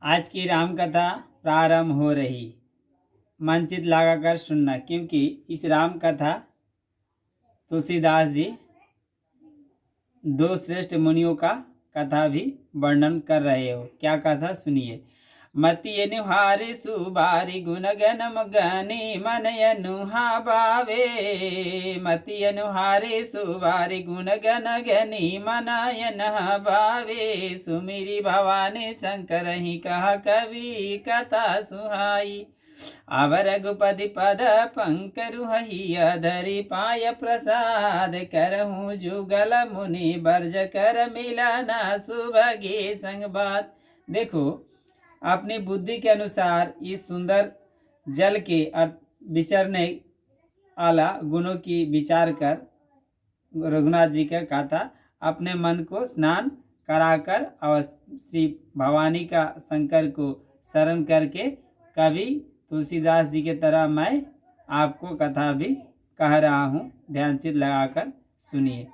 आज की राम कथा प्रारंभ हो रही। मन चित लगाकर सुनना, क्योंकि इस राम कथा तुलसीदास जी दो श्रेष्ठ मुनियों का कथा भी वर्णन कर रहे हो। क्या कथा सुनिए। मति अनुहारी सुबारी गुण गनम गनी मन अनुहा बावे। मति अनुहारी सुबारी गुण गन गनी मन अनुहा बावे। सुमिरी भवानी शंकर ही कहा कवि कथा सुहाई। अब रघुपति पद पंकरु धरि पाय प्रसाद करहूँ जुगल मुनि बर्ज कर मिलना सुभगे संग बात। देखो, अपनी बुद्धि के अनुसार इस सुंदर जल के विचरने आला गुणों की विचार कर रघुनाथ जी का कथा अपने मन को स्नान कराकर और श्री भवानी का शंकर को शरण करके कभी तुलसीदास जी के तरह मैं आपको कथा भी कह रहा हूँ। ध्यान से लगाकर सुनिए।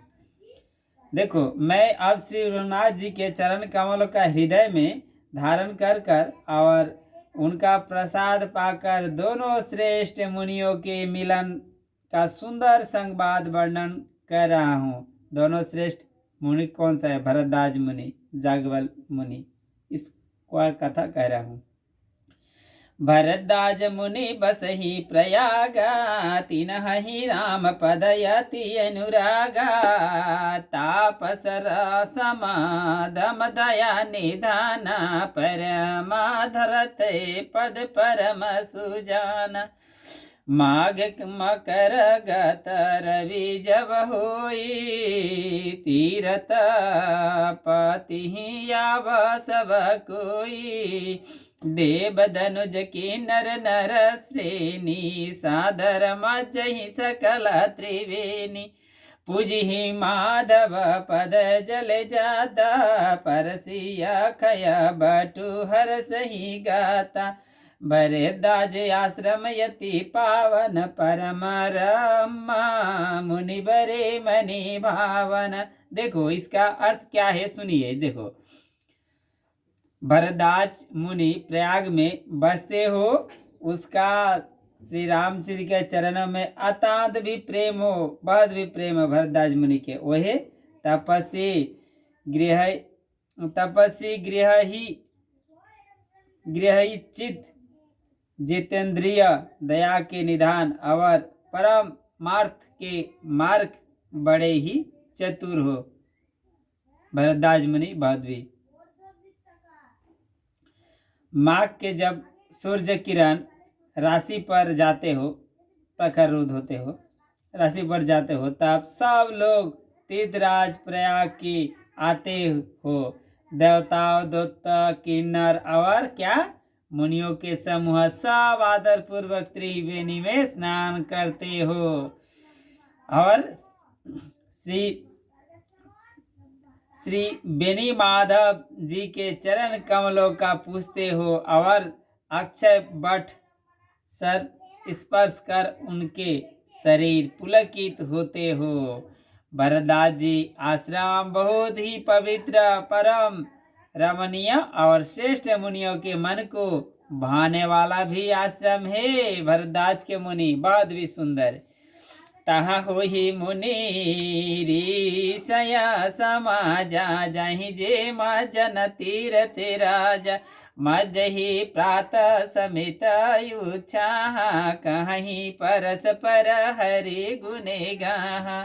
देखो, मैं अब श्री रघुनाथ जी के चरण कमलों का हृदय में धारण कर कर और उनका प्रसाद पाकर दोनों श्रेष्ठ मुनियों के मिलन का सुंदर संवाद वर्णन कर रहा हूँ। दोनों श्रेष्ठ मुनि कौन सा है? भरद्वाज मुनि, जागवल मुनि। इस कथा कह रहा हूँ। भरद्वाज मुनि बसहि प्रयागा तिनहि राम पदयति अनुरागा। तापस समादम दया निधान परमा धरते पद परम सुजान। माघ मकर गत रवि जब होई तीरथ पति याव सब कोई। देव धनुज की नर नर श्रेणी सादर मजहि सकल त्रिवेणी। पूजहि माधव पद जल जाता परसिया खया बटु हर सही गाता। भरद्वाज आश्रम यति पावन परम रमा मुनि बरे मनि भावन। देखो, इसका अर्थ क्या है सुनिए। देखो, भरद्वाज मुनि प्रयाग में बसते हो, उसका श्री रामचंद्र के चरणों में अत्यंत भी प्रेम हो, बहुत भी प्रेम है भरद्वाज मुनि के। वह तपस्वी गृही चित जितेंद्रिय दया के निधान और परमार्थ के मार्ग बड़े ही चतुर हो। भरद्वाज मुनि बहुत भी। माघ के जब सूर्य किरण राशि पर जाते हो, प्रखर रुद्ध होते हो, राशि पर जाते हो, तब सब लोग तीर्थराज प्रयाग की आते हो। देवताओं दूत किन्नर और क्या मुनियों के समूह सब आदर पूर्वक त्रिवेणी में स्नान करते हो और श्री बेनी माधव जी के चरण कमलों का पूछते हो और अक्षय बट सर स्पर्श कर उनके शरीर पुलकित होते हो। भरद्वाज जी आश्रम बहुत ही पवित्र, परम रमणीय और श्रेष्ठ मुनियों के मन को भाने वाला भी आश्रम है। भरद्वाज के मुनि बहुत भी सुंदर। तहा होहि मुनि ऋषया समाजा जहि जे मजन तीरथ राजा। मजहि प्रातः समित युच्छा कहीं परस्पर हरि गुने गाहा।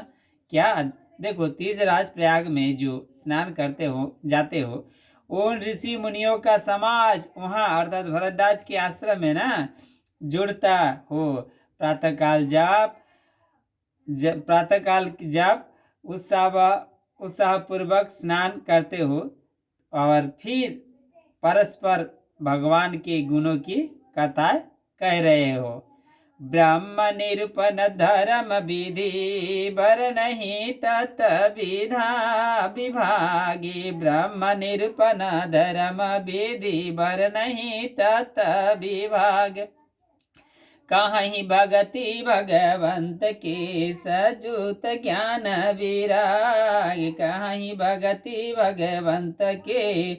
क्या देखो, तीर्थराज प्रयाग में जो स्नान करते हो जाते हो, उन ऋषि मुनियों का समाज वहाँ अर्थात भरद्वाज के आश्रम में ना जुड़ता हो। प्रातःकाल जब उत्साह पूर्वक स्नान करते हो और फिर परस्पर भगवान के गुणों की कथा कह रहे हो। ब्रह्म निरूपण धर्म विधि बर नहीं तत् विधा विभागी। ब्रह्म निरूपण धर्म विधि बर नहीं तत् विभाग। कहीं भगति भगवंत के सजूत ज्ञान विराग। कहीं भगति भगवंत के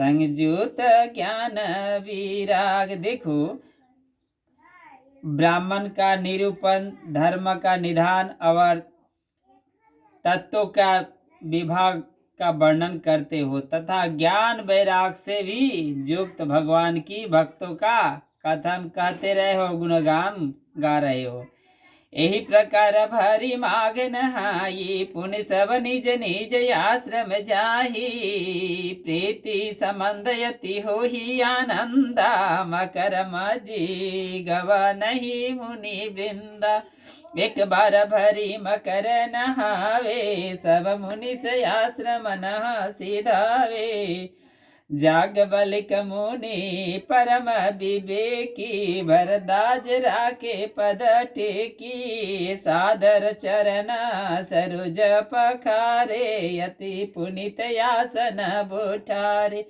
संयुत ज्ञान विराग। देखो, ब्राह्मण का निरूपण, धर्म का निधान और तत्वों का विभाग का वर्णन करते हो, तथा ज्ञान वैराग से भी युक्त भगवान की भक्तों का कथन कहते रहे हो, गुणगान गा रहे हो। यही प्रकार भरी माग नहाई, पुण्य सब निज निज आश्रम जाही। प्रीति संबंध यति हो ही आनंदा, मकर मजी गवा नहीं मुनि वृंदा। एक बार भरी मकर नहावे, सब मुनि से आश्रम नहा सिधावे। जागबलिक मुनि परम विवेकी, भरदाज राके पद टेकी। सादर चरण सरोज पखारे, अति पुनित आसन बुठारे।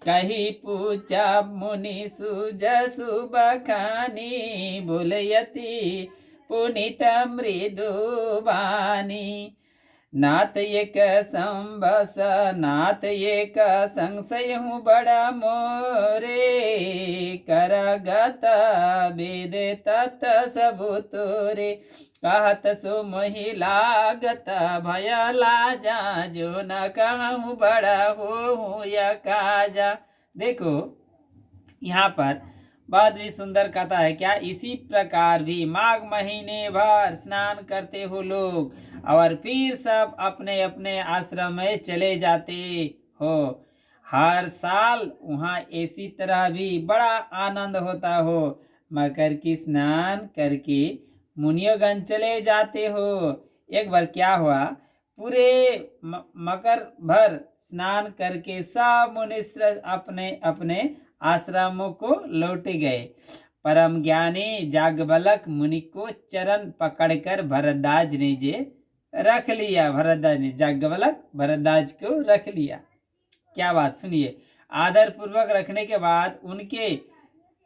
कही पूजा मुनि सुज सुबखानी, बोलयति पुनित मृदुबानी। नाथ एक संबस नाथ एक संशय हूँ बड़ा मोरे, करगत वेद तत् सब तोरे। कहत सो मोहि लागत भय लाजा, जो न कहूँ बड़ा हो या काजा। देखो, यहाँ पर बहुत भी सुंदर कथा है। क्या इसी प्रकार भी माघ महीने भर स्नान करते हो लोग, और फिर सब अपने अपने आश्रम में चले जाते हो। हर साल वहाँ इसी तरह भी बड़ा आनंद होता हो। मकर की स्नान करके मुनियोगण चले जाते हो। एक बार क्या हुआ, पूरे मकर भर स्नान करके सब मुनिश्रेष्ठ अपने अपने आश्रमों को लौट गए। परम ज्ञानी जागबलक मुनि को चरण पकड़कर भरद्वाज ने जे रख लिया। भरद्वाज ने जागबलक भरद्वाज को रख लिया। क्या बात, सुनिए। आदर पूर्वक रखने के बाद उनके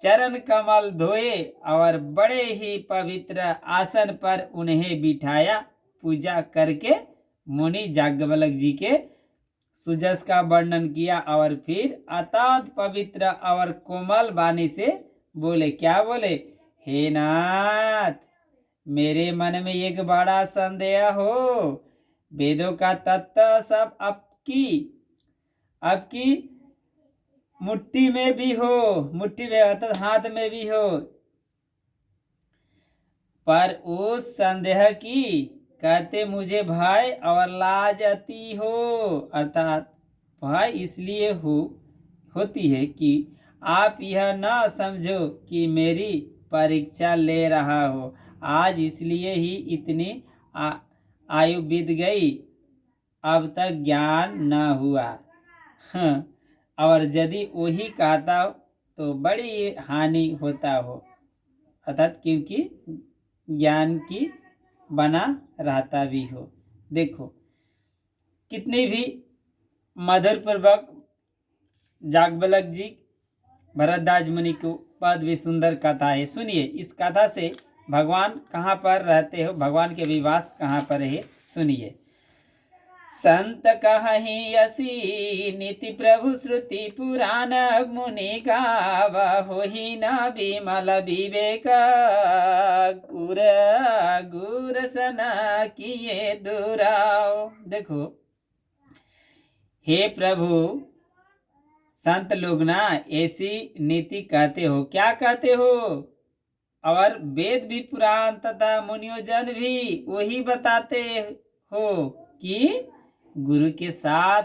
चरण कमल धोए और बड़े ही पवित्र आसन पर उन्हें बिठाया। पूजा करके मुनि जागबलक जी के सुजस का वर्णन किया और फिर अत्यंत पवित्र और कोमल वाणी से बोले। क्या बोले? हे नाथ, मेरे मन में एक बड़ा संदेह हो। वेदों का तत्व सब आपकी मुट्ठी में भी हो, मुट्ठी में अर्थात हाथ में भी हो, पर उस संदेह की कहते मुझे भय और लाज आती हो। अर्थात भय इसलिए होती है कि आप यह न समझो कि मेरी परीक्षा ले रहा हो। आज इसलिए ही इतनी आयु बीत गई, अब तक ज्ञान न हुआ। और यदि वही कहता तो बड़ी हानि होता हो। अर्थात क्योंकि ज्ञान की बना रहता भी हो। देखो, कितनी भी मधुर पूर्वक जागबलक जी भरद्वाज मुनि को बहुत भी सुंदर कथा है। सुनिए, इस कथा से भगवान कहाँ पर रहते हो, भगवान के विवास कहाँ पर है, सुनिए। संत कहि असी नीति प्रभु श्रुति पुराण, मुनि गावा होहि न विमल विवेक। गुर सना किए दुराओ। देखो, हे प्रभु, संत लोग ना ऐसी नीति कहते हो। क्या कहते हो? और वेद भी, पुराण तथा मुनियोजन भी वही बताते हो कि गुरु के साथ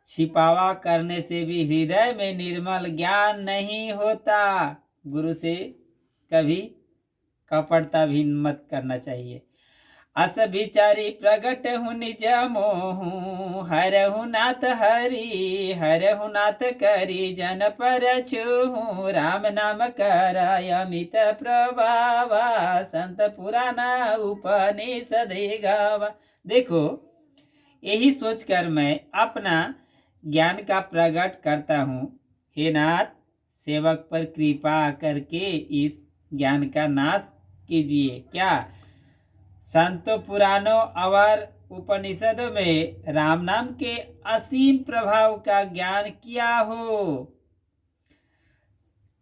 छिपावा करने से भी हृदय में निर्मल ज्ञान नहीं होता। गुरु से कभी कपटता भी मत करना चाहिए। अस विचारी प्रगट हूँ निज मोहू, हरहु नाथ हरि हरहु नाथ करी जन पर छूहू। राम नाम कर अमित प्रभावा, संत पुराना उपनिषद गावा। देखो, यही सोचकर मैं अपना ज्ञान का प्रकट करता हूँ। हे नाथ, सेवक पर कृपा करके इस ज्ञान का नाश कीजिए। क्या? संतों, पुराणों और उपनिषद में राम नाम के असीम प्रभाव का ज्ञान किया हो?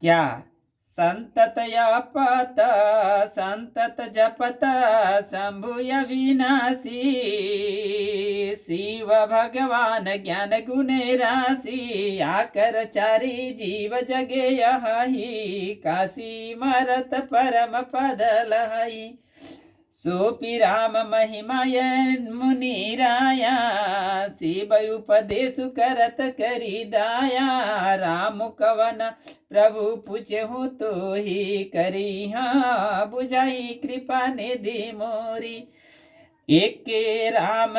क्या? संतत जपत संतत जपत शंभुय विनाशी, शिव भगवान ज्ञान गुणे राशि, आकर चारी जीव जगे यही, काशी मरत परम पद लहई। सोपि राम महिमायन मुनि राया, शिव उपदेश करत करी दाया, राम कवन प्रभु पूछहु तो ही करी, हाँ बुझाई कृपा निधि मोरी। एक के राम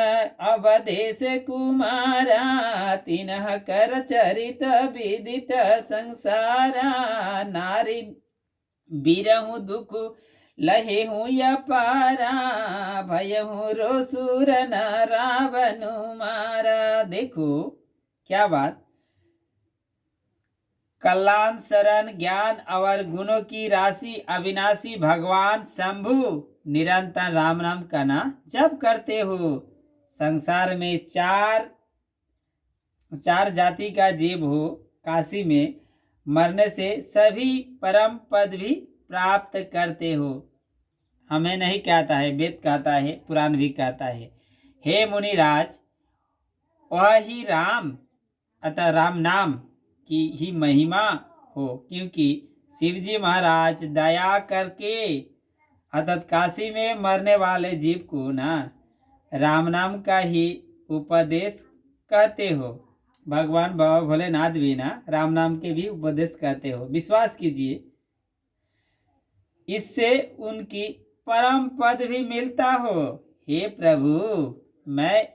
अवधेश कुमारा, तिन्ह कर चरित विदित संसारा, नारी बिरहु दुख लहे हूँ या पारा, भय हूँ रोसुर न रावनु मारा। देखो क्या बात, कल्याण शरण ज्ञान और गुणों की राशि अविनाशी भगवान शंभु निरंतर राम नाम का नाम जप करते हो। संसार में चार जाति का जीव हो, काशी में मरने से सभी परम पद भी प्राप्त करते हो। हमें नहीं कहता है, वेद कहता है, पुराण भी कहता है। हे मुनिराज, वह ही राम अतः राम नाम की ही महिमा हो, क्योंकि शिवजी महाराज दया करके अतः काशी में मरने वाले जीव को ना राम नाम का ही उपदेश कहते हो। भगवान बाबा भोलेनाथ भी ना राम नाम के भी उपदेश कहते हो। विश्वास कीजिए, इससे उनकी परम पद भी मिलता हो। हे प्रभु, मैं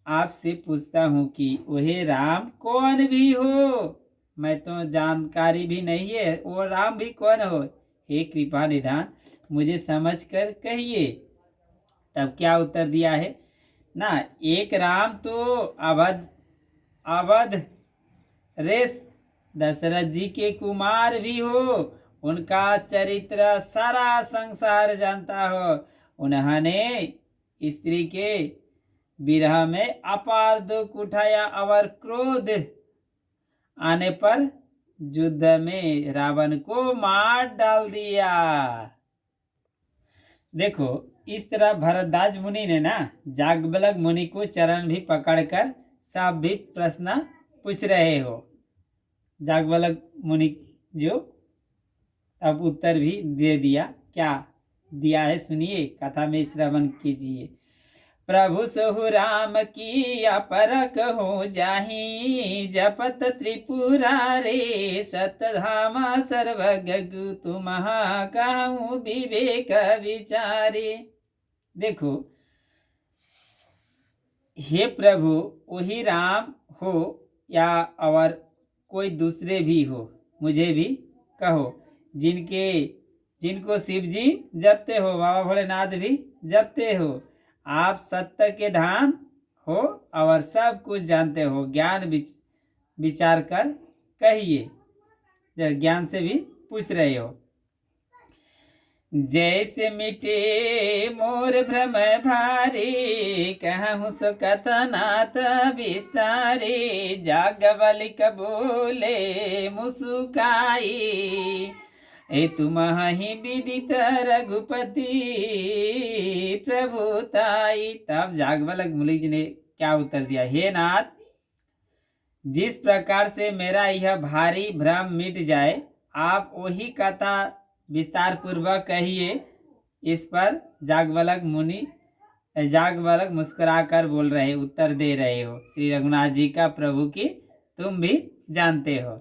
आपसे पूछता हूँ कि वह राम कौन भी हो? मैं तो जानकारी भी नहीं है वो राम भी कौन हो। हे कृपा निधान, मुझे समझ कर कहिए। तब क्या उत्तर दिया है ना, एक राम तो अवध रेस दशरथ जी के कुमार भी हो, उनका चरित्र सारा संसार जानता हो। उन्होंने स्त्री के विरह में अपार दुख उठाया और क्रोध आने पर युद्ध में रावण को मार डाल दिया। देखो, इस तरह भरद्वाज मुनि ने ना जागवल्क मुनि को चरण भी पकड़कर सब भी प्रश्न पूछ रहे हो। जागवल्क मुनि जो अब उत्तर भी दे दिया। क्या दिया है सुनिए, कथा में श्रवण कीजिए। प्रभु सोहु राम की अपरक हो जाही, जपत त्रिपुरारे सतधाम सर्वगु तुम कहूँ विवेक विचारे। देखो, हे प्रभु, वही राम हो या और कोई दूसरे भी हो, मुझे भी कहो, जिनको शिव जी जपते हो, बाबा भोलेनाथ भी जपते हो। आप सत्य के धाम हो और सब कुछ जानते हो। ज्ञान विचार कर कहिए, ज्ञान से भी पूछ रहे हो। जैसे मिटे मोर भ्रम भारी, कहूँ सो कथनात विस्तारे, जागवल्क बोले मुस्काई, ए तुम ही विदित रघुपति प्रभुताई। तब जागवल्क मुनि जी ने क्या उत्तर दिया, हे नाथ, जिस प्रकार से मेरा यह भारी भ्रम मिट जाए, आप वही कथा विस्तार पूर्वक कहिए। इस पर जागवल्क मुस्कुराकर बोल रहे, उत्तर दे रहे हो, श्री रघुनाथ जी का प्रभु की तुम भी जानते हो।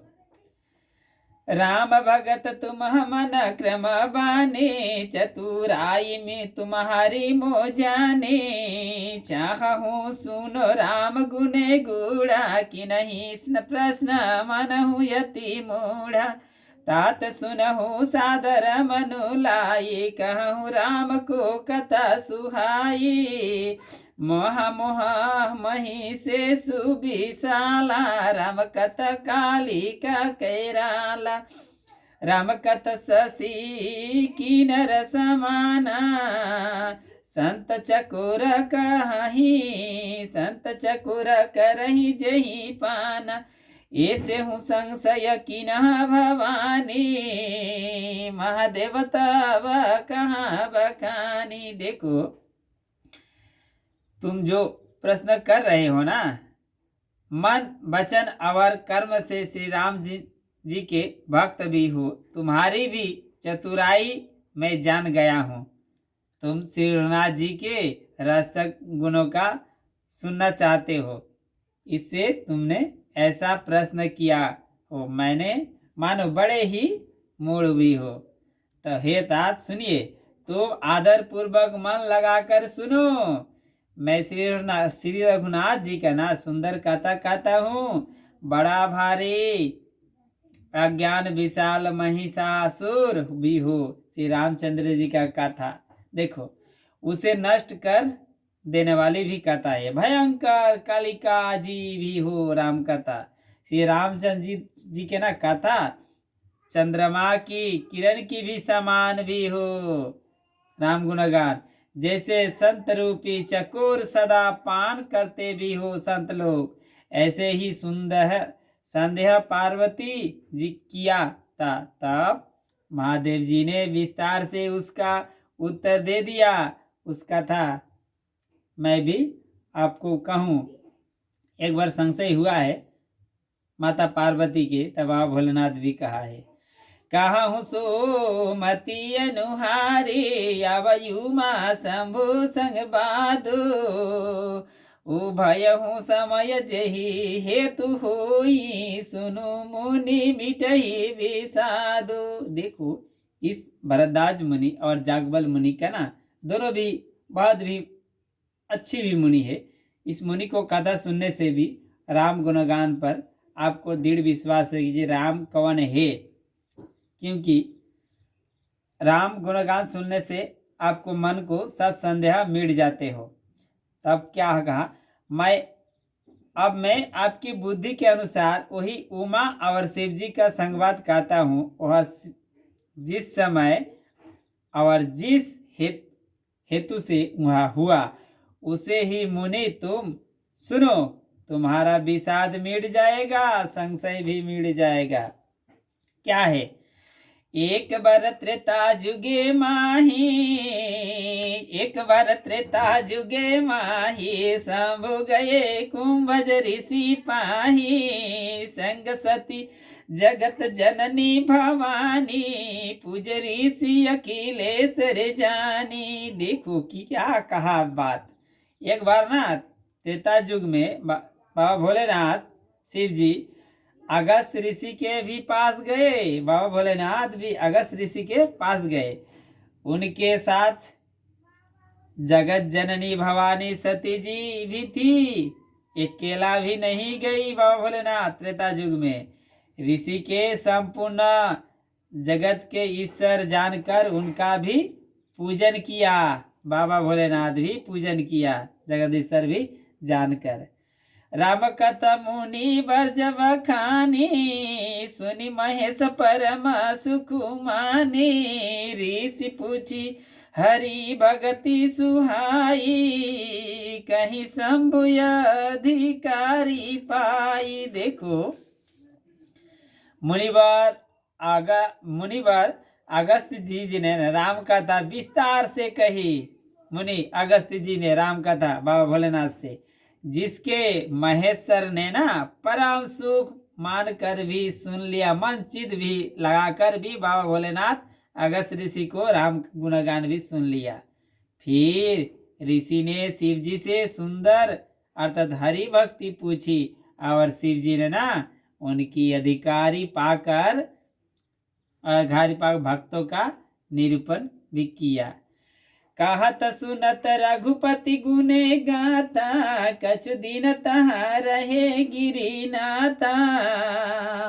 राम भगत तुम मन क्रम बाने, चतुराई में तुम्हारी मो जाने, चाहूँ सुनो राम गुने गुड़ा, कि नहीं प्रश्न मनहु यति मूढ़ा, तात सुनहु सादर मनु लाई, कहूँ राम को कथा सुहाई, मोह मोह मही से सुबिशाला, राम कथा काली का कैराला, राम कथा शशि किन्नर समाना, संत चकोर कहीं, संत चकोर करही जही पाना, ऐसे हूँ संशय किन्ह भवानी, महादेव तब कहाँ बखानी। देखो तुम जो प्रश्न कर रहे हो ना, मन वचन और कर्म से श्री राम जी के भक्त भी हो, तुम्हारी भी चतुराई मैं जान गया हूँ। तुम श्री रघुनाथ जी के रसक गुणों का सुनना चाहते हो, इससे तुमने ऐसा प्रश्न किया हो। मैंने मानो बड़े ही मूड भी हो। तो हे तात सुनिए, तुम आदर पूर्वक मन लगाकर सुनो। मैं श्री रघुनाथ जी का ना सुंदर कथा कहता हूँ। बड़ा भारी अज्ञान विशाल महिषासुर भी हो, श्री रामचंद्र जी का कथा देखो, उसे नष्ट कर देने वाली भी कथा है। भयंकर कालिका जी भी हो राम कथा। श्री रामचंद्र जी के ना कथा चंद्रमा की किरण की भी समान भी हो। राम गुणगान जैसे संत रूपी चकोर सदा पान करते भी हो संत लोग, ऐसे ही सुंदर संदेह पार्वती जी किया था। तब महादेव जी ने विस्तार से उसका उत्तर दे दिया। उस कथा मैं भी आपको कहूँ। एक बार संशय हुआ है माता पार्वती के, तब बाबा भोलेनाथ भी कहा है, कहा हूँ सो मती अनुहारी, आवयु माँ शंभु संग बाधो, उभय हूँ समय जही हेतु होई, सुनु मुनि मिटही विषादो। देखो इस भरद्वाज मुनि और जागबल मुनि का ना दोनों भी बहुत भी अच्छी भी मुनि है। इस मुनि को कथा सुनने से भी राम गुणगान पर आपको दृढ़ विश्वास होगी कि राम कौन है, क्योंकि राम गुणगान सुनने से आपको मन को सब संदेह मिट जाते हो। तब क्या कहा, मैं आपकी बुद्धि के अनुसार वही उमा और शिव जी का संवाद कहता हूँ। वह जिस समय और जिस हेतु से वह हुआ, उसे ही मुनि तुम सुनो, तुम्हारा विषाद मिट जाएगा, संशय भी मिट जाएगा। क्या है, एक बार त्रेता जुगे माही, एक बार त्रेता जुगे माही, शंभु गए कुंभज ऋषि पाही, संग सती जगत जननी भवानी, पूज ऋषि अखिलेश्वर जानी। देखो कि क्या कहा बात। एक बार ना त्रेता युग में बाबा भोलेनाथ शिव जी अगस्त ऋषि के भी पास गए। बाबा भोलेनाथ भी अगस्त ऋषि के पास गए। उनके साथ जगत जननी भवानी सती जी भी थी, अकेला भी नहीं गई बाबा भोलेनाथ त्रेता युग में। ऋषि के संपूर्ण जगत के ईश्वर जानकर उनका भी पूजन किया। बाबा भोलेनाथ भी पूजन किया जगदीश्वर भी जानकर। राम कथा मुनि बरजब खानी, सुनि महेश परम सुख मानी, ऋषि पूछी हरि भगति सुहाई, कहीं शंभु अधिकारी पाई। देखो मुनिवर अगस्त जी ने राम कथा विस्तार से कही। मुनि अगस्त जी ने राम कथा बाबा भोलेनाथ से, जिसके महेश्वर ने ना परम सुख मानकर भी सुन लिया, मन चित भी लगाकर भी बाबा भोलेनाथ अगस्त ऋषि को राम गुणगान भी सुन लिया। फिर ऋषि ने शिव जी से सुंदर अर्थात हरि भक्ति पूछी और शिव जी ने ना उनकी अधिकारी पाकर भक्तों का निरूपण भी किया। कहत सुनत रघुपति गुने गाता, कछु दिन तहाँ रहे गिरिनाथा,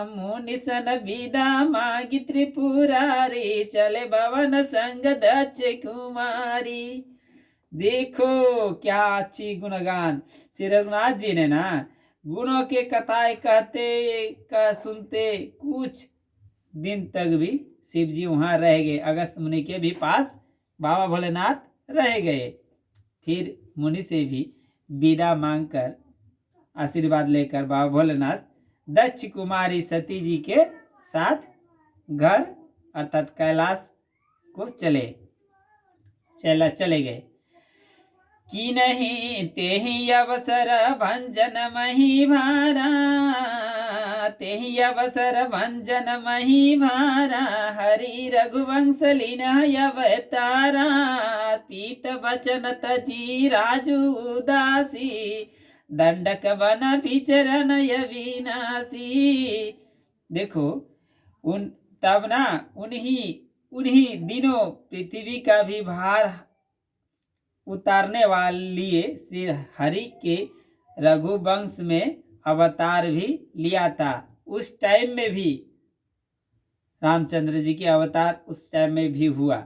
मुनि सन विदा मांगी त्रिपुरारी, चले भवन संग दक्ष कुमारी। देखो क्या अच्छी गुणगान। श्री रघुनाथ जी ने ना गुणों के कथाएं कहते सुनते कुछ दिन तक भी शिव जी वहां रह गए। अगस्त मुनि के भी पास बाबा भोलेनाथ रह गए। फिर मुनि से भी विदा मांगकर आशीर्वाद लेकर बाबा भोलेनाथ दक्ष कुमारी सती जी के साथ घर अर्थात कैलाश को चले गए। कि नहीं तेहि अवसर भंजन मही भारा, तेहि अवसर भंजन मही भारा, हरि रघुवंश लीन अवतारा, पीत बचन तजी राजू उदासी, दंडक वन विचरण अविनाशी। देखो तब ना उन्हीं दिनों पृथ्वी का भी भार उतारने वाली श्री हरि के रघुवंश में अवतार भी लिया था। उस टाइम में भी रामचंद्र जी के अवतार उस टाइम में भी हुआ।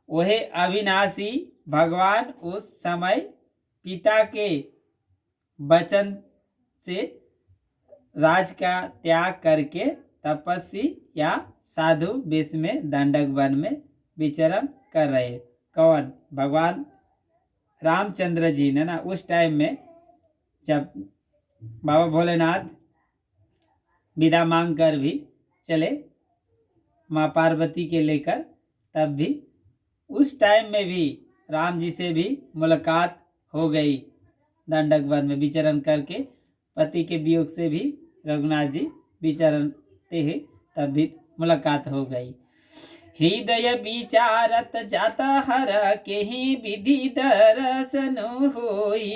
वही अविनाशी भगवान उस समय पिता के वचन से राज का त्याग करके तपस्वी या साधु वेश में दंडक वन में विचरण कर रहे। कौन? भगवान रामचंद्र जी ने ना उस टाइम में जब बाबा भोलेनाथ विदा मांग कर भी चले माँ पार्वती के लेकर, तब भी उस टाइम में भी राम जी से भी मुलाकात हो गई। दंडक वन में विचरण करके पति के वियोग से भी रघुनाथ जी विचरते हैं, तब भी मुलाकात हो गई। हृदय विचारत जाता हर के ही विधि दर्शन होई,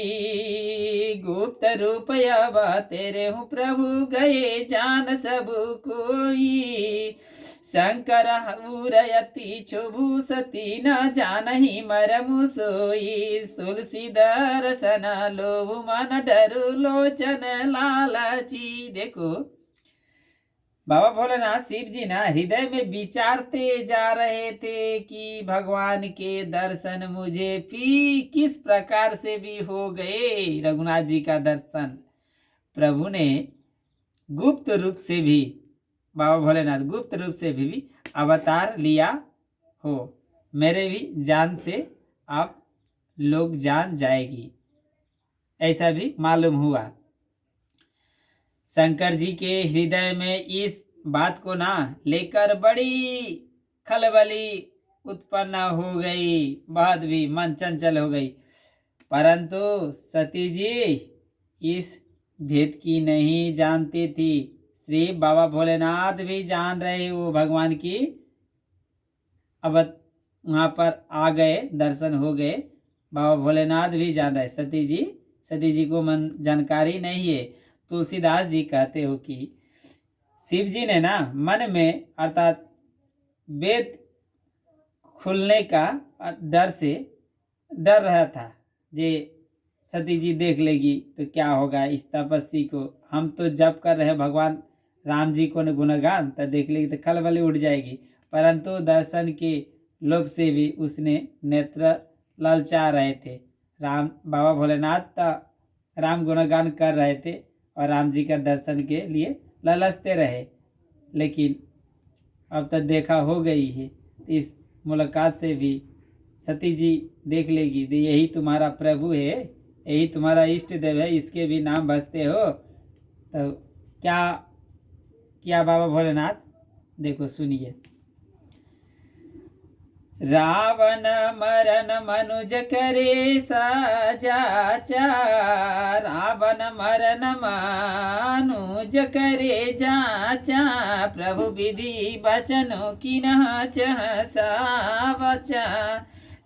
गुप्त रूप अब तेरे हूँ प्रभु गए जान सब कोई, शंकर उरयति क्षुभु सती न जानहि मरमु सोई, तुलसी दर्शन लोभ मन डरु लोचन लालची। देखो बाबा भोलेनाथ शिव जी ना हृदय में विचारते जा रहे थे कि भगवान के दर्शन मुझे किस प्रकार से भी हो गए। रघुनाथ जी का दर्शन प्रभु ने गुप्त रूप से भी, बाबा भोलेनाथ गुप्त रूप से भी अवतार लिया हो, मेरे भी जान से आप लोग जान जाएगी, ऐसा भी मालूम हुआ। शंकर जी के हृदय में इस बात को ना लेकर बड़ी खलबली उत्पन्न हो गई, बहुत भी मन चंचल हो गई। परंतु सती जी इस भेद की नहीं जानती थी। श्री बाबा भोलेनाथ भी जान रहे वो भगवान की। अब वहाँ पर आ गए, दर्शन हो गए, बाबा भोलेनाथ भी जान रहे। सती जी को मन जानकारी नहीं है। तुलसीदास जी कहते हो कि शिव जी ने ना मन में अर्थात वेद खुलने का डर से डर रहा था, जे सती जी देख लेगी तो क्या होगा इस तपस्वी को, हम तो जप कर रहे हैं भगवान राम जी को गुणगान, तो देख लेगी तो खलबली उठ जाएगी। परंतु दर्शन के लोभ से भी उसने नेत्र ललचा रहे थे। बाबा भोलेनाथ तो राम गुणगान कर रहे थे और राम जी का दर्शन के लिए ललचते रहे, लेकिन अब तक देखा हो गई है। इस मुलाकात से भी सती जी देख लेगी तो यही तुम्हारा प्रभु है, यही तुम्हारा इष्ट देव है, इसके भी नाम भजते हो। तो क्या किया बाबा भोलेनाथ, देखो सुनिए। रावण मरन मनुज करे साजाचा, रावण मरन मनुज करे जाचा, प्रभु विधि बचनो किन्ह चहसावचा,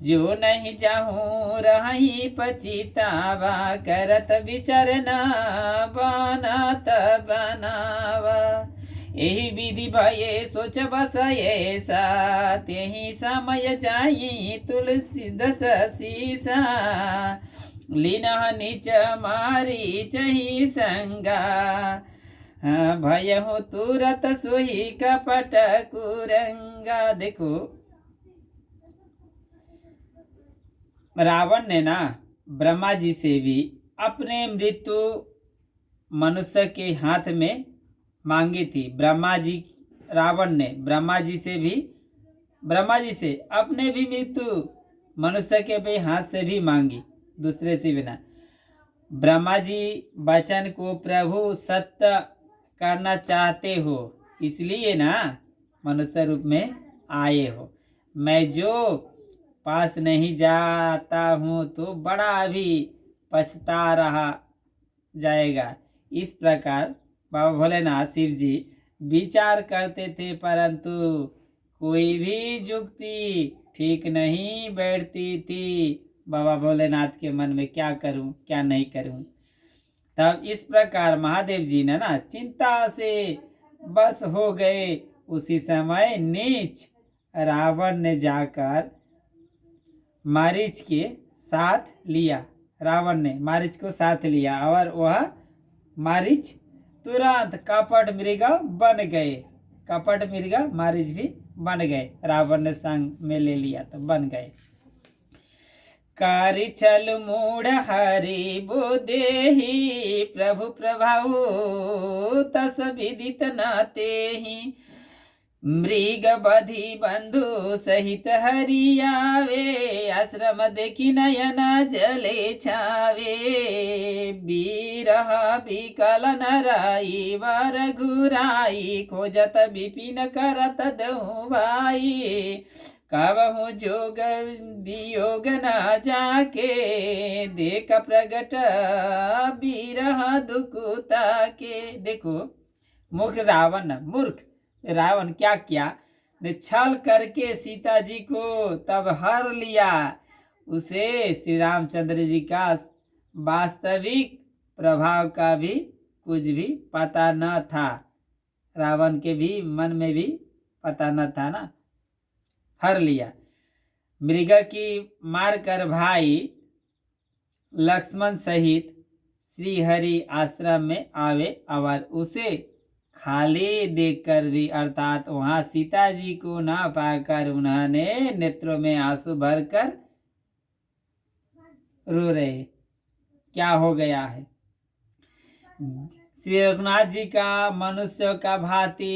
जो नहीं जाहूँ रही पचितावा, करत विचरना बनत बनावा, यही विधि भये सोच बसये सा, तेहि समय जाई तुलसी दस सीसा, लीनह नीच मारी चही संगा, भयहु तुरत सोही कपट कुरंगा। देखो रावण ने ना ब्रह्मा जी से भी अपने मृत्यु मनुष्य के हाथ में मांगी थी। रावण ने ब्रह्मा जी से अपने भी मृत्यु मनुष्य के भी हाथ से भी मांगी, दूसरे से बिना। ब्रह्मा जी वचन को प्रभु सत्य करना चाहते हो, इसलिए ना मनुष्य रूप में आए हो। मैं जो पास नहीं जाता हूँ तो बड़ा भी पछता रहा जाएगा। इस प्रकार बाबा भोलेनाथ शिव जी विचार करते थे, परंतु कोई भी युक्ति ठीक नहीं बैठती थी बाबा भोलेनाथ के मन में, क्या करूं क्या नहीं करूं। तब इस प्रकार महादेव जी ने ना चिंता से बस हो गए। उसी समय नीच रावण ने जाकर मारीच के साथ लिया। रावण ने मारीच को साथ लिया और वह मारीच तुरंत कपट मृग बन गए। कपट मृग मारीच भी बन गए, रावण ने संग में ले लिया तो बन गए। कारी छल मूढ़ हरि बुदेहि प्रभु प्रभाव तस विदित नाते ही। मृग बधि बंधु सहित हरि आवे आश्रम देखी नयन जले छावे। बीरह बिकल नराई वर घुराई खोजत विपिन करत दहु भाई। कबहु जोग वियोग न जाके देख प्रगट बीरह दुकुता के। देखो मूर्ख रावण क्या किया ने, छल करके सीता जी को तब हर लिया। उसे श्री रामचंद्र जी का वास्तविक प्रभाव का भी कुछ भी पता न था। रावण के भी मन में भी पता न था ना, हर लिया। मृग की मारकर भाई लक्ष्मण सहित श्री हरि आश्रम में आवे और उसे खाली देखकर भी, अर्थात वहां सीता जी को न पाकर उन्होंने नेत्रों में आंसू भरकर रो रहे। क्या हो गया है? श्री रघुनाथ जी का मनुष्य का भांति,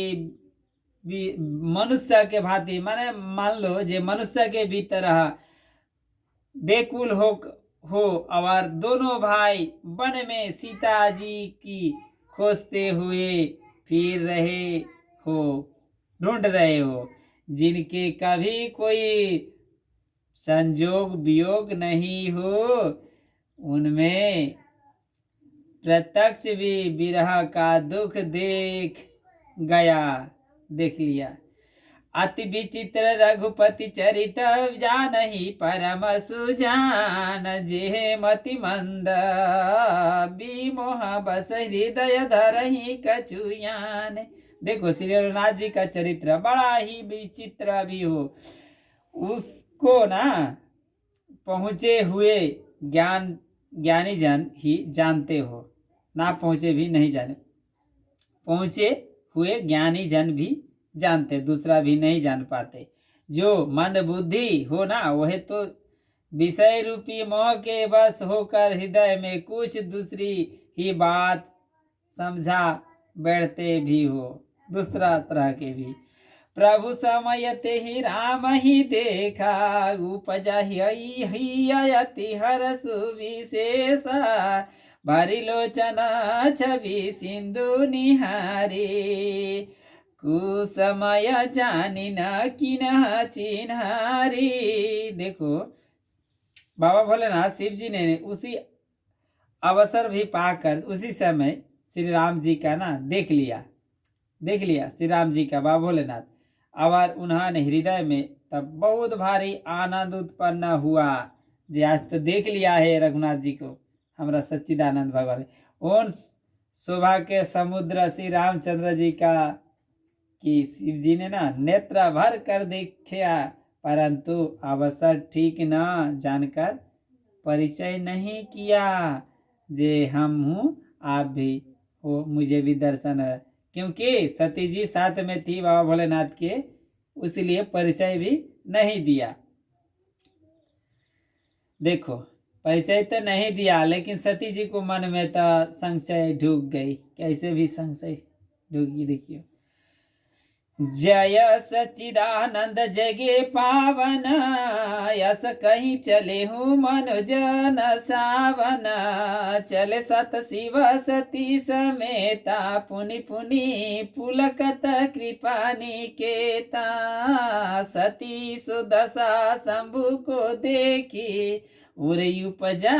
मनुष्य के भांति माने मान लो जे मनुष्य के भी तरह बेकुल हो और दोनों भाई वन में सीता जी की खोजते हुए फिर रहे हो, ढूंढ रहे हो, जिनके कभी कोई संजोग वियोग नहीं हो, उनमें प्रत्यक्ष भी विरह का दुख देख लिया। अति विचित्र रघुपति चरित जानहि परम सुजान। जेह मति मंद विमोह बस हृदय धरहि कछुयान। देखो श्री रघुनाथ जी का चरित्र बड़ा ही विचित्र भी हो, उसको ना पहुँचे हुए ज्ञानी जन ही जानते हो, ना पहुँचे भी नहीं जाने। पहुँचे हुए ज्ञानी जन भी जानते, दूसरा भी नहीं जान पाते। जो मंद बुद्धि हो ना, वह तो विषय रूपी मोह के बस होकर हृदय में कुछ दूसरी ही बात समझा बैठते भी हो, दूसरा तरह के भी। प्रभु समय ते ही राम ही देखा उपजा ही अति हर सुविशेषा। भारी लोचना छवि सिंधु निहारी कुसमय जानी न किन्ह चिन्हारी। देखो बाबा भोलेनाथ शिव जी ने उसी अवसर भी पाकर उसी समय श्री राम जी का ना देख लिया श्री राम जी का बाबा भोलेनाथ, और उन्होंने हृदय में तब बहुत भारी आनंद उत्पन्न हुआ। जे आज तो देख लिया है रघुनाथ जी को, हमारा सच्चिदानंद भगवान। उन शोभा के समुद्र श्री रामचंद्र जी का कि शिव जी ने ना नेत्र भर कर देखा, परंतु अवसर ठीक न जानकर परिचय नहीं किया। जे हम हूँ आप भी हो, मुझे भी दर्शन है, क्योंकि सती जी साथ में थी बाबा भोलेनाथ के, इसलिए परिचय भी नहीं दिया। देखो परिचय तो नहीं दिया, लेकिन सती जी को मन में तो संशय ढूक गई। कैसे भी संशय ढूकी, देखियो। जय सच्चिदानंद जगे पावन, यस कहीं चले हूँ मनुजन सावन। चले सत शिव सती समेता, पुनि पुनि पुलकत कृपा निकेता। सती सुदशा शंभु को देखी, उर उपजा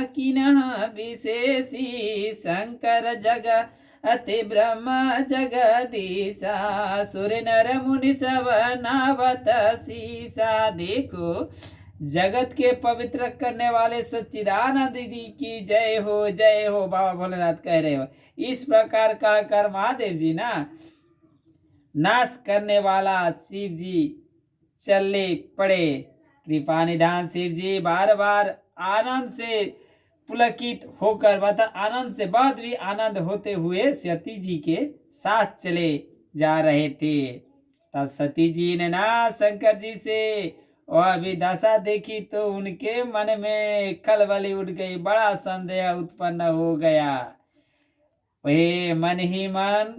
किन्ह विशेषी। शंकर जग अति ब्रह्म जगदीशा, सुर नर मुनि सब नावत सीसा। देखो, जगत के पवित्र करने वाले सच्चिदानंद जी की जय हो, जय हो। बाबा भोलेनाथ कह रहे हो। इस प्रकार का कर महादेव जी ना नाश करने वाला शिव जी चले पड़े। कृपा निधान शिव जी बार बार आनंद से पुलकित होकर, बता आनंद से बाद भी आनंद होते हुए सती जी के साथ चले जा रहे थे। तब सती जी ने ना शंकर जी से वह भी दशा देखी तो उनके मन में खलबली उठ गई, बड़ा संदेह उत्पन्न हो गया। वही मन ही मन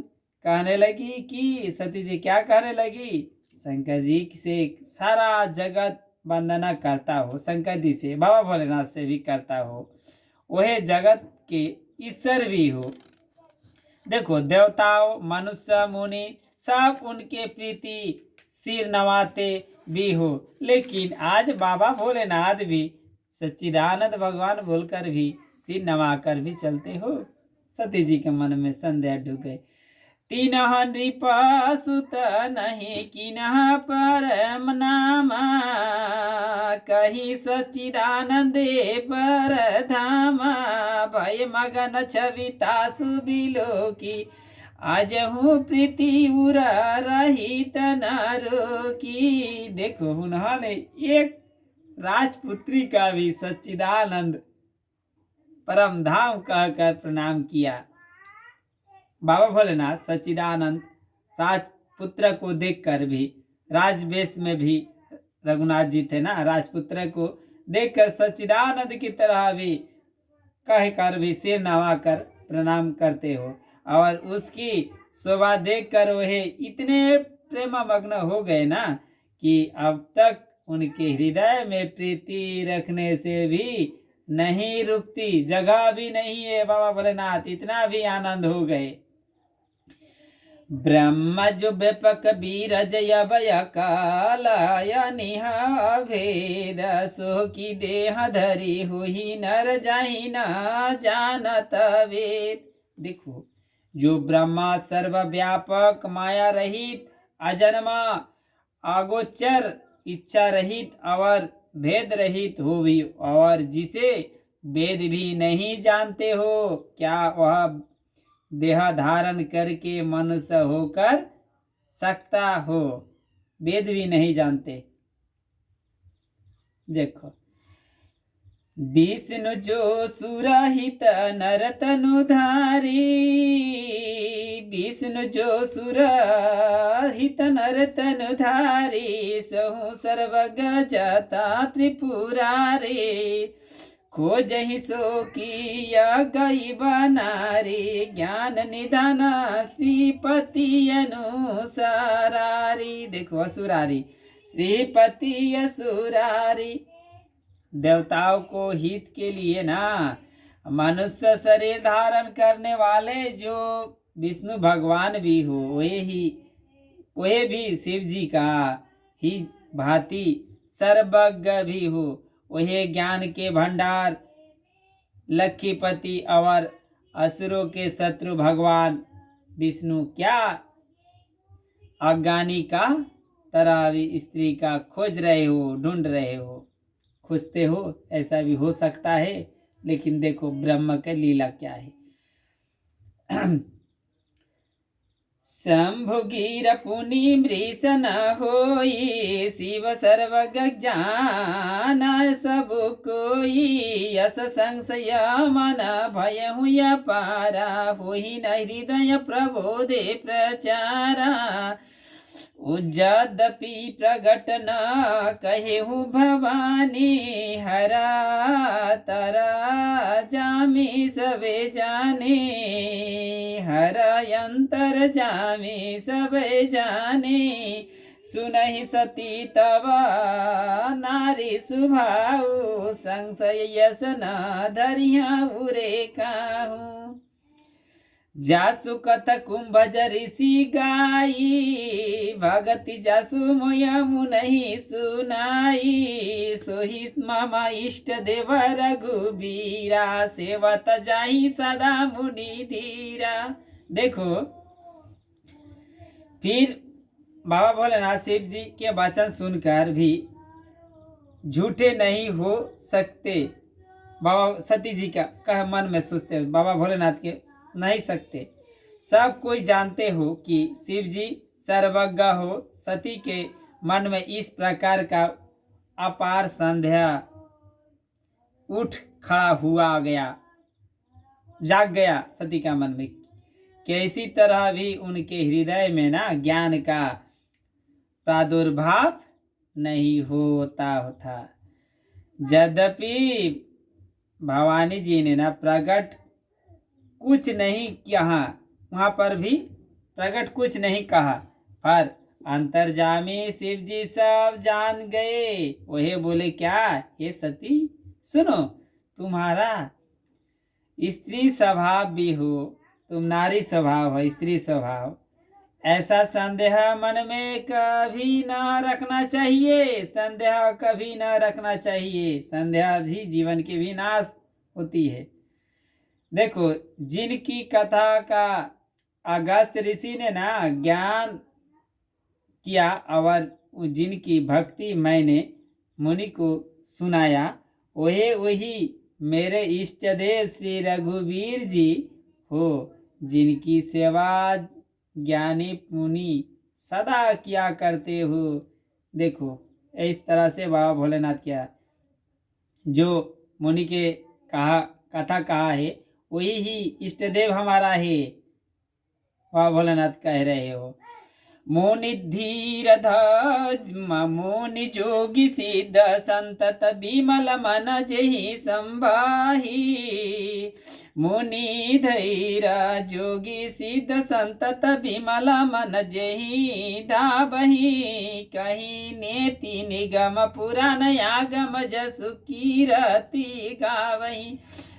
कहने लगी कि सती जी क्या कहने लगी, शंकर जी से सारा जगत वंदना करता हो, शंकर जी से, बाबा भोलेनाथ से भी करता हो, वह जगत के ईश्वर भी हो। देखो, देवताओं मनुष्य मुनि सब उनके प्रीति सिर नवाते भी हो, लेकिन आज बाबा भोलेनाथ भी सच्चिदानंद भगवान बोलकर भी सिर नवाकर भी चलते हो। सती जी के मन में संदेह ढुक गए। तीनह नृप सुत नहीं किन्ह परम नामा, कही सच्चिदानंदे पर धामा। भय मगन छविता सुबिलो की, आज हूँ प्रीति उरा रहित नरो की। देखो, उन्होंने एक राजपुत्री का भी सच्चिदानंद परम धाम कहकर प्रणाम किया। बाबा भोलेनाथ सच्चिदानंद राजपुत्र को देखकर भी, राजवेश में भी रघुनाथ जी थे ना, राजपुत्र को देखकर सच्चिदानंद की तरह भी कहकर भी सिर नवाकर प्रणाम करते हो। और उसकी शोभा देखकर वह इतने प्रेममग्न हो गए ना कि अब तक उनके हृदय में प्रीति रखने से भी नहीं रुकती, जगह भी नहीं है। बाबा भोलेनाथ इतना भी आनंद हो गए। ब्रह्म जो व्यापक बीरज यभय कालय निह भेद, सो की देह धरी हुई नर जाहि न जानत वेद। देखो, जो ब्रह्मा सर्वव्यापक माया रहित अजन्मा अगोचर इच्छा रहित और भेद रहित हो भी, और जिसे वेद भी नहीं जानते हो, क्या वह देह धारण करके मनुष्य होकर सकता हो? वेद भी नहीं जानते। देखो, विष्णु जो सुरहित नरतनुधारी, विष्णु जो सुरहित नरतनुधारी, सहु सर्वज्ञ जता त्रिपुरारी। खोजहि सो किया गई बनारी, ज्ञान निधान श्रीपति अनुसारी। देखो, असुरारी श्रीपति असुरारी। देवताओं को हित के लिए ना मनुष्य शरीर धारण करने वाले जो विष्णु भगवान भी हो, वे भी शिव जी का ही भांति सर्वज्ञ भी हो। वही ज्ञान के भंडार लक्ष्मीपति और असुरों के शत्रु भगवान विष्णु क्या अज्ञानी का तरह भी स्त्री का खोज रहे हो, ढूंढ रहे हो, खोजते हो? ऐसा भी हो सकता है। लेकिन देखो ब्रह्म का लीला क्या है। शंभु गिर पुनि मृष न होई, शिव सर्वज्ञ जान सब कोई। यस संशय मन भय हुआ पारा, होई न हृदय प्रबोधे प्रचारा। यद्यपि प्रगट न कहेहु भवानी, हरा तरा जामी सबे जाने, हरा अंतर जामी सबे जाने, सुनहि सती तब नारी सुभाऊ, संशय यस न धरिया उरे काहू। जासु कथ कुंभज ऋषि गाई, भगति जासु मोया मुनहि सुनाई, सोहि मम इष्ट देव रघुबीरा, सेवत जाहि सदा मुनि धीरा। देखो फिर बाबा भोलेनाथ शिव जी के वचन सुनकर भी झूठे नहीं हो सकते। बाबा सती जी का कह मन में सोचते बाबा भोलेनाथ के नहीं सकते। सब कोई जानते हो कि शिव जी सर्वज्ञ हो। सती के मन में इस प्रकार का अपार संदेह उठ खड़ा हुआ गया, जाग गया सती का मन में। कैसी तरह भी उनके हृदय में ना ज्ञान का प्रादुर्भाव नहीं होता था। यद्यपि भवानी जी ने ना प्रकट कुछ नहीं कहा, वहाँ पर भी प्रकट कुछ नहीं कहा, पर अंतर्जामी शिव जी सब जान गए। वही बोले क्या, हे सती सुनो, तुम्हारा स्त्री स्वभाव भी हो, तुम नारी स्वभाव हो, स्त्री स्वभाव, ऐसा संदेह मन में कभी ना रखना चाहिए। संदेह कभी ना रखना चाहिए। संदेह भी जीवन के विनाश होती है। देखो जिनकी कथा का अगस्त ऋषि ने ना ज्ञान किया और जिनकी भक्ति मैंने मुनि को सुनाया, वही मेरे इष्ट देव श्री रघुवीर जी हो, जिनकी सेवा ज्ञानी मुनि सदा किया करते हो। देखो इस तरह से बाबा भोलेनाथ क्या जो मुनि के कथा कहा है, वही ही इष्ट देव हमारा है। बाबा भोलेनाथ कह रहे हो, मुनि धीर धज मुनि जोगी सिद्ध संतत विमल मन जेहि संभाही। मुनि धैर जोगी सिद्ध संतत विमल मन जेहि धाबही। कहीं नेति निगम पुराण आगम जसु कीरति गावही।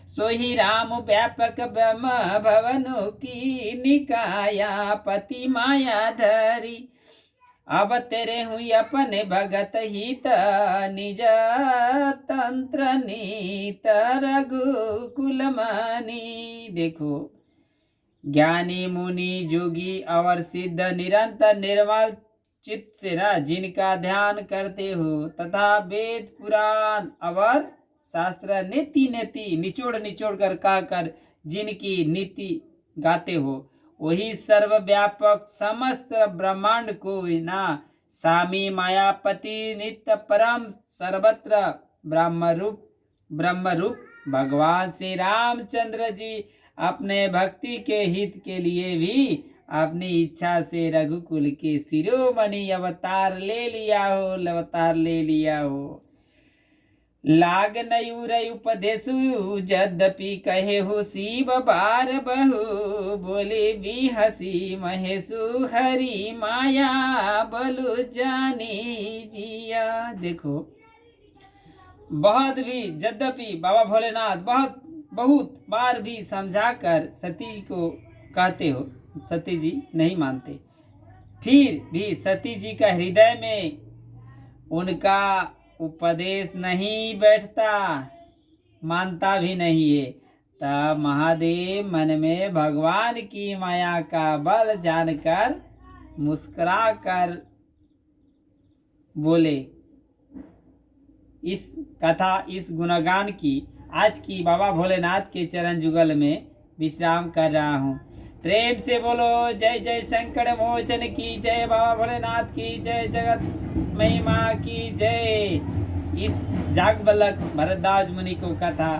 सोहि राम व्यापक ब्रह्म भवनु की निकाया पति माया धरी। अब तेरे हुई अपने भगत हित निज तंत्र नीत रघुकुल मानी। देखो ज्ञानी मुनि जोगी और सिद्ध निरंतर निर्मल चित्त से ना जिनका ध्यान करते हो, तथा वेद पुराण और शास्त्र नीति निचोड़ कर कहकर जिनकी नीति गाते हो, वही सर्वव्यापक समस्त ब्रह्मांड को ना स्वामी मायापति नित्य परम सर्वत्र ब्रह्म रूप भगवान श्री रामचंद्र जी अपने भक्ति के हित के लिए भी अपनी इच्छा से रघुकुल के शिरोमणि अवतार ले लिया हो। लाग नयूर उपदेशु यद्यपि कहे हो शिव बार बहु। बोले भी हसी महेशु हरि माया बलु जानी जिया। देखो बहुत भी यद्यपि बाबा भोलेनाथ बहुत बार भी समझाकर सती को कहते हो, सती जी नहीं मानते। फिर भी सती जी का हृदय में उनका उपदेश नहीं बैठता, मानता भी नहीं है। तब महादेव मन में भगवान की माया का बल जानकर मुस्कुरा कर बोले। इस कथा इस गुणगान की आज की बाबा भोलेनाथ के चरण जुगल में विश्राम कर रहा हूँ। प्रेम से बोलो जय जय संकट मोचन की जय, बाबा भोलेनाथ की जय, जगत महिमा की जय। इस जागबलक भरद्वाज मुनि को कथा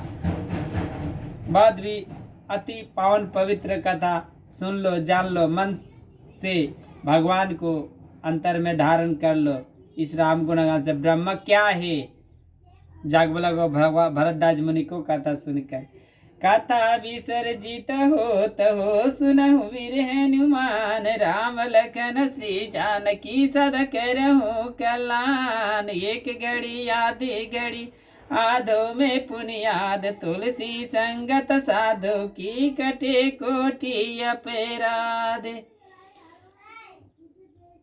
बाद भी अति पावन पवित्र कथा सुन लो, जान लो, मन से भगवान को अंतर में धारण कर लो इस राम गुणगान से। ब्रह्म क्या है? जाग बोला गो भरद्वाज मुनि को कथा सुनकर। कथा विसर्जित होत हो सुनहु वीर हनुमान, राम लखन श्री जानकी सद करहु कल्याण। एक घड़ी आधी घड़ी आधो में पुनियाद, तुलसी संगत साधु की कटे कोटि अपराध।